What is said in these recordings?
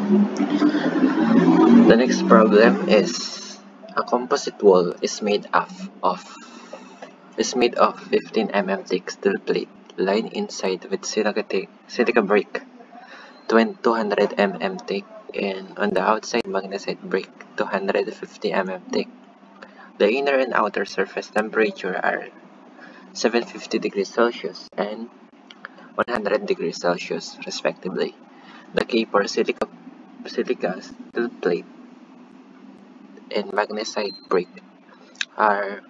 The next problem is a composite wall is made of 15 mm thick steel plate lined inside with silica brick 200 mm thick and on the outside magnesite brick 250 mm thick. The inner and outer surface temperature are 750 degrees Celsius and 100 degrees Celsius respectively. The key for silica steel plate and magnesite brick are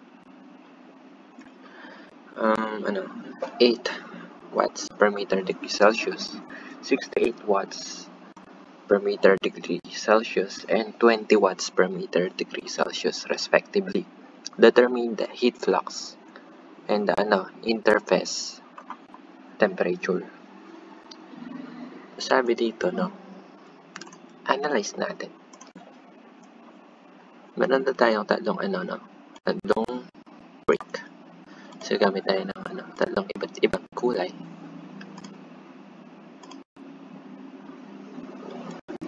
8 watts per meter degree Celsius, 68 watts per meter degree Celsius, and 20 watts per meter degree Celsius respectively. Determine the heat flux and the interface temperature. Sabi dito, analyze natin. Meron na tayong tatlong brick. So gamit tayo ng tatlong iba't ibang kulay.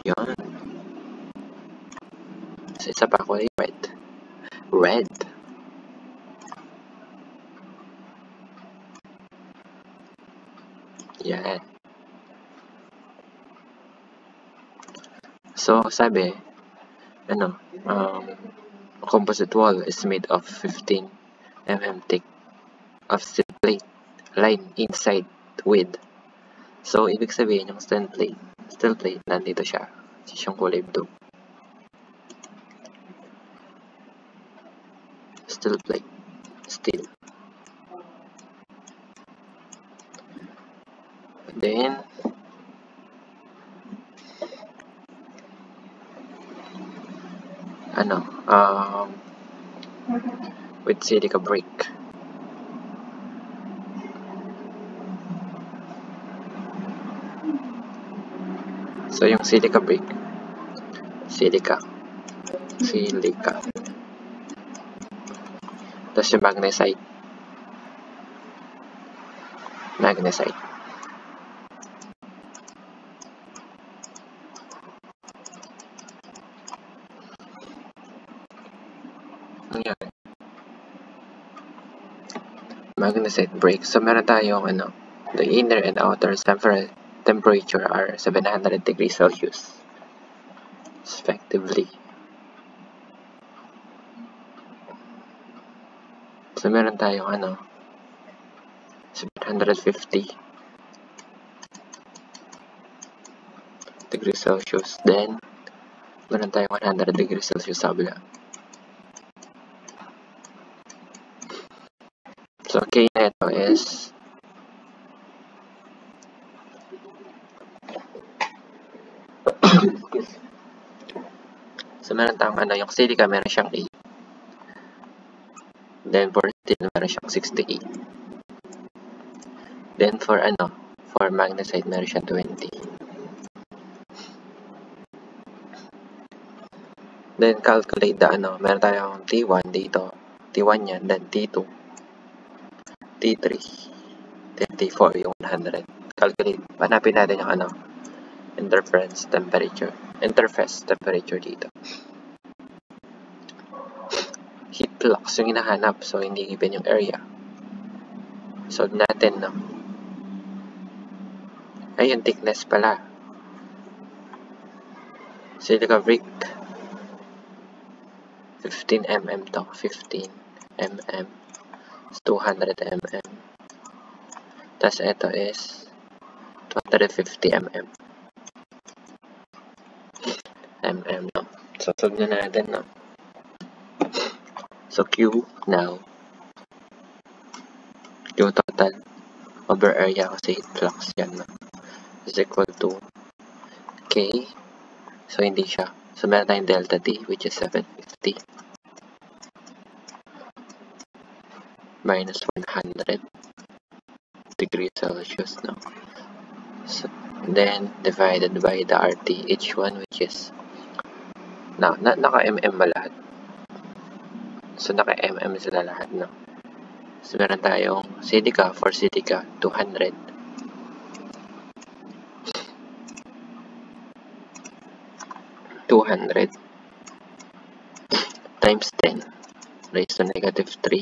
Yan. So isa pa kulay red. Yan. So sabi, composite wall is made of 15 mm thick of steel plate lined inside with. So ibig sabihin yung steel plate nandito siya. Siyang kulay blue. Steel plate. Steel. Then with silica brick. So yung silica brick, silica. Tapos yung magnesite. Ayan. Magnesite brick. So meron tayong the inner and outer temperature are 700 degrees Celsius respectively. So meron tayong 750 degrees Celsius. Then meron tayong 100 degrees Celsius sa kabila. So K na ito is so meron tayong yung silica meron siyang 8. Then for steel meron siyang 68. Then for magnesite meron siyang 20. Then calculate the meron tayong T1 dito. T1 yan, then T2. T3. Then T4 yung 100. Calculate. Hanapin natin yung interface temperature dito. Heat flux yung hinahanap. So, hindi given yung area. Solve natin, Ayun, thickness pala. Silica brick. 15 mm to. 15 mm. 200 mm. Tapos ito is 250 mm. So, solve na natin, So, Q now. Q total over area kasi heat flux yan, is equal to K. So, hindi siya. So, meron tayong delta T, which is 750 minus 100 degrees Celsius, So, then, divided by the RT, each one, which is, naka-mm ba lahat? So, naka-mm sila lahat, So, meron tayong silica, for silica, 200. 200 times 10 raised to negative 3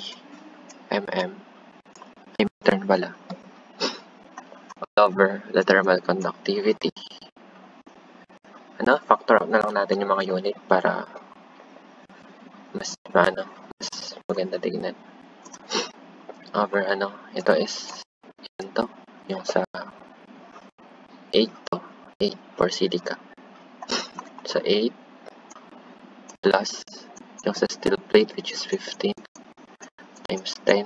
mm meter pala over the thermal conductivity. Factor out na lang natin yung mga unit para mas maganda tignan. Over ito is yun to, yung sa 8 to, 8 for silica. Sa 8 plus yung sa steel plate which is 15 times 10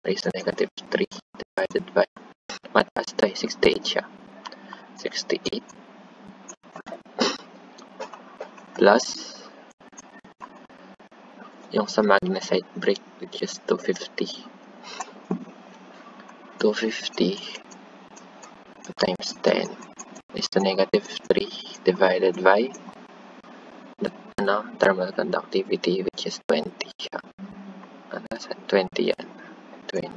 raised to negative 3 divided by mataas to 68 siya. 68 plus yung sa magnesite brick which is 250 times 10 is to negative 3 divided by the thermal conductivity which is 20 siya. 20 yan. 20.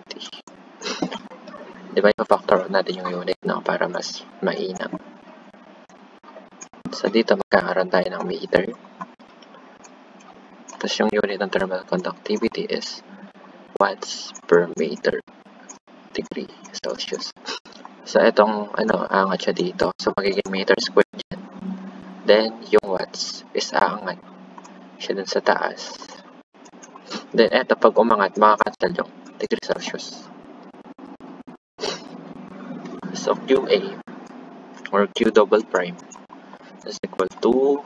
Diba i-factor out natin yung unit para mas mainam. So dito magkakaroon tayo ng meter. Tapos yung unit ng thermal conductivity is watts per meter degree Celsius. So itong aangat siya dito. So magiging meter square dyan. Then yung watts is aangat siya dun sa taas. Then eto pag umangat makakancel yung degree Celsius. So QA or Q double prime is equal to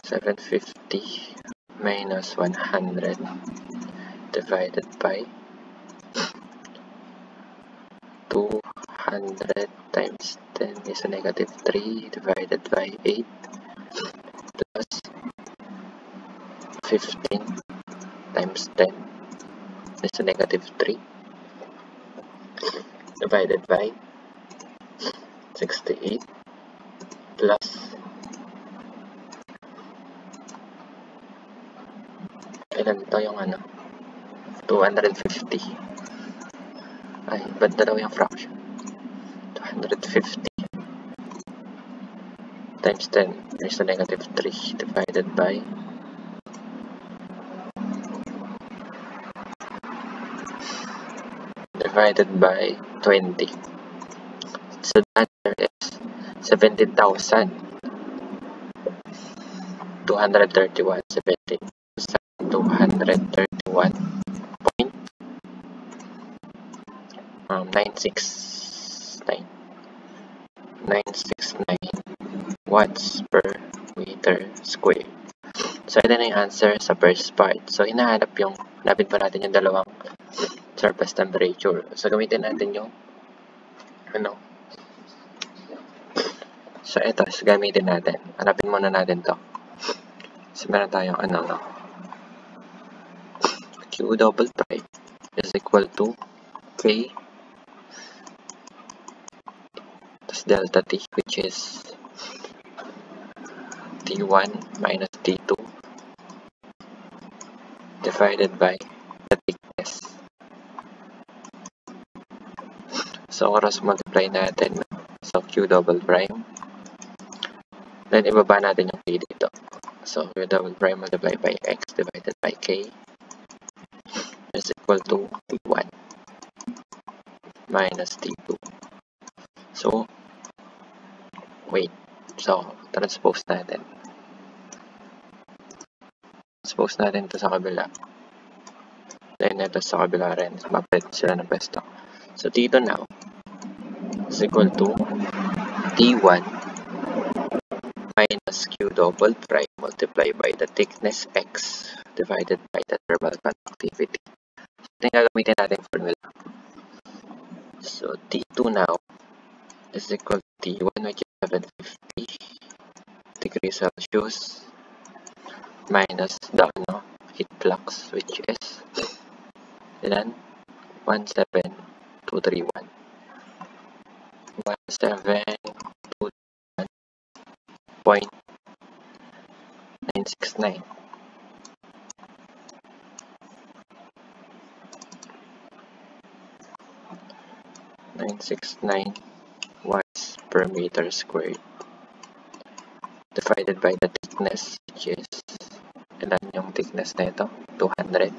750 minus 100 divided by 200 times 10 is a negative 3 divided by 8 plus 15 times 10 is a negative 3 divided by 68 plus ilan to yung 250 ay ba't dalawa yung fraction 250 times 10 is to negative 3 divided by 20. So the answer is 17,231. 969 watts per meter square. So ito na yung answer sa first part. So hinahanap pa natin yung dalawang surface temperature. So gamitin natin yung so ito, gamitin natin. Hanapin muna natin to. So meron tayong Q double prime is equal to K plus delta T which is T1 minus T2 divided by the thickness. So cross multiply natin. So Q double prime. Then ibaba natin yung K dito. So Q double prime multiplied by X divided by K is equal to T1 minus T2. So wait. So transpose natin. Transpose natin ito sa kabila. Then ito sa kabila rin. Mapit sila ng pwesto. So T2 now is equal to T1 minus Q double prime multiplied by the thickness X divided by the thermal conductivity. Ito yung gagamitin natin formula. So T2 now is equal to T1 which is 750 degrees Celsius minus the heat flux which is 17231. 172.969. 969 watts per meter squared divided by the thickness, which is, ilan yung thickness na ito? 200.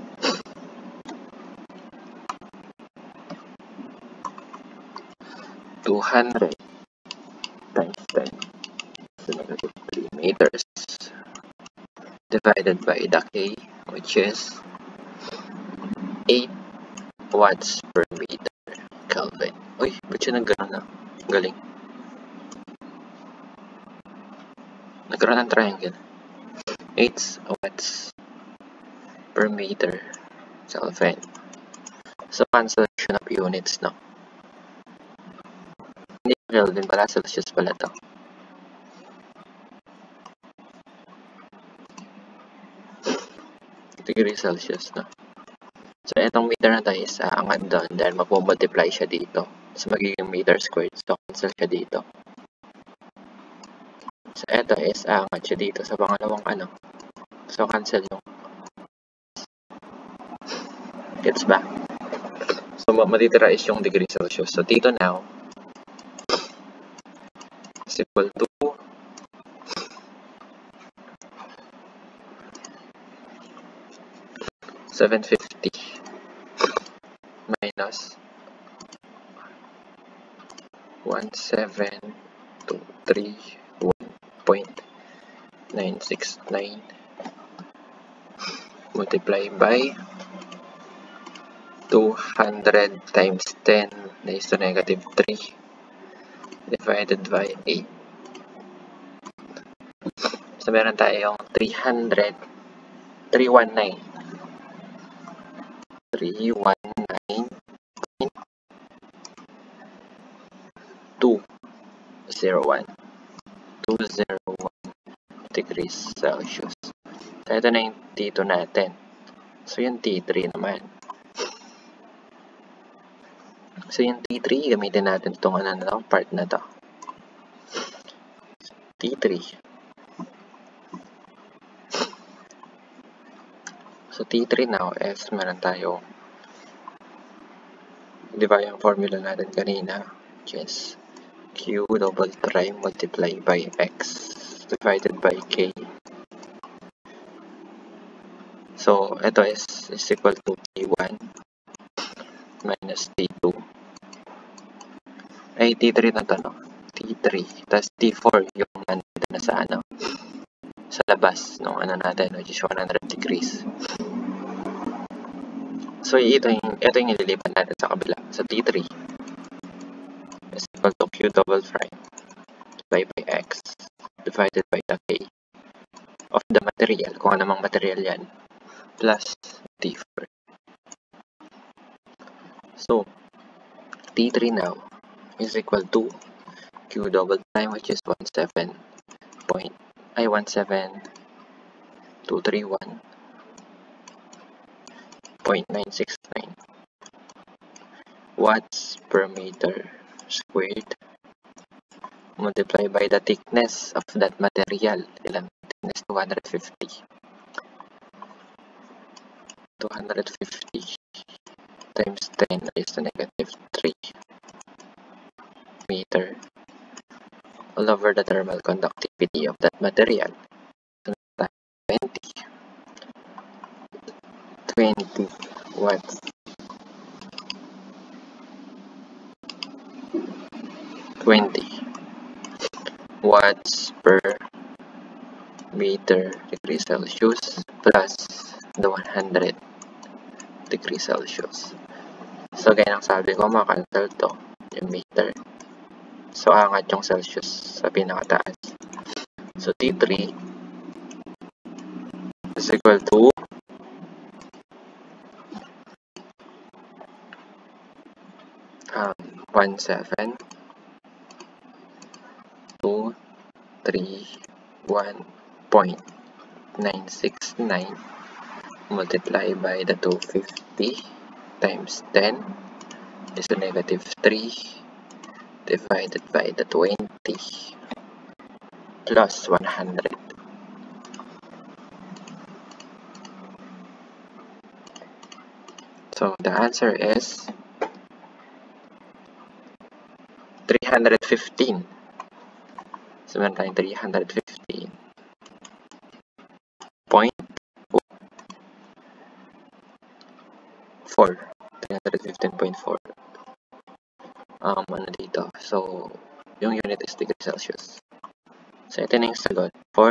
Times 10 so negative 3 meters divided by the K, which is 8 watts per meter Kelvin. Uy, ba't siya nagkaroon na? Galing. Nagkaroon ng triangle. 8 watts per meter Kelvin. So, cancellation of units, no? Hindi Kelvin pala, Celsius pala to. Degree Celsius, no? So, itong meter na to is aangat doon dahil magmumultiply siya dito. So, magiging meter squared. So, cancel siya dito. So, ito is aangat siya dito sa pangalawang ano. So, cancel yung. Gets ba? So, matitira is yung degree Celsius. So, dito now is equal to 750 minus 17231.969 multiply by 200 times 10 raised to negative 3 divided by 8. So, meron tayong 319 201 degrees Celsius. So, ito na yung T2 natin. So, yung T3 naman. So, yung T3, gamitin natin itong part na to. T3. So, T3 now is meron tayo, di ba yung formula natin kanina, which is Q double prime multiplied by X divided by K. So, ito is equal to T1 minus T2. Ay, T3 na to, no? T3. Tapos T4 yung nandito na sa sa labas ng natin, which is 100 degrees. So, ito yung ililipat natin sa kabila. So, T3 is equal to Q double prime by X divided by the K of the material, kung anumang material yan, plus T4. So, T3 now is equal to Q double prime, which is 17231.969 watts per meter squared multiplied by the thickness of that material. Ilang thickness? 250 times 10 raised to negative 3 meter all over the thermal conductivity of that material. So, 20 watts. 20 watts per meter degree Celsius plus the 100 degree Celsius. So, gaya ng sabi ko, makancel to yung meter. So, angat yung Celsius sa pinakataas. So, T3 is equal to 17231.969 multiplied by the 250 times 10 is to negative 3 divided by the 20 plus 100. So the answer is 315. So, meron tayong 315.4. Ano dito? So, yung unit is degree Celsius. So, ito na yung sagot for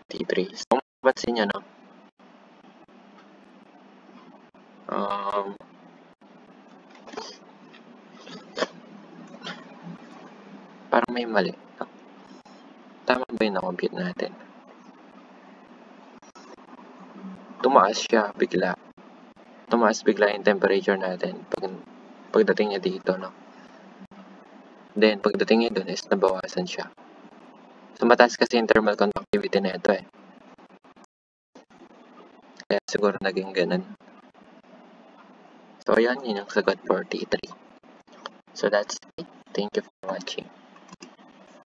T3. So, kung mapansin nyo, no? Parang may mali. No? Tama ba yung na-compute natin? Tumaas siya bigla. Tumaas bigla yung temperature natin pagdating niya dito, no? Then, pagdating niya dun is nabawasan siya. So, mataas kasi yung thermal conductivity na ito eh. Kaya siguro naging ganun. So, ayan, yun yung sagot for T3. So, that's it. Thank you for watching.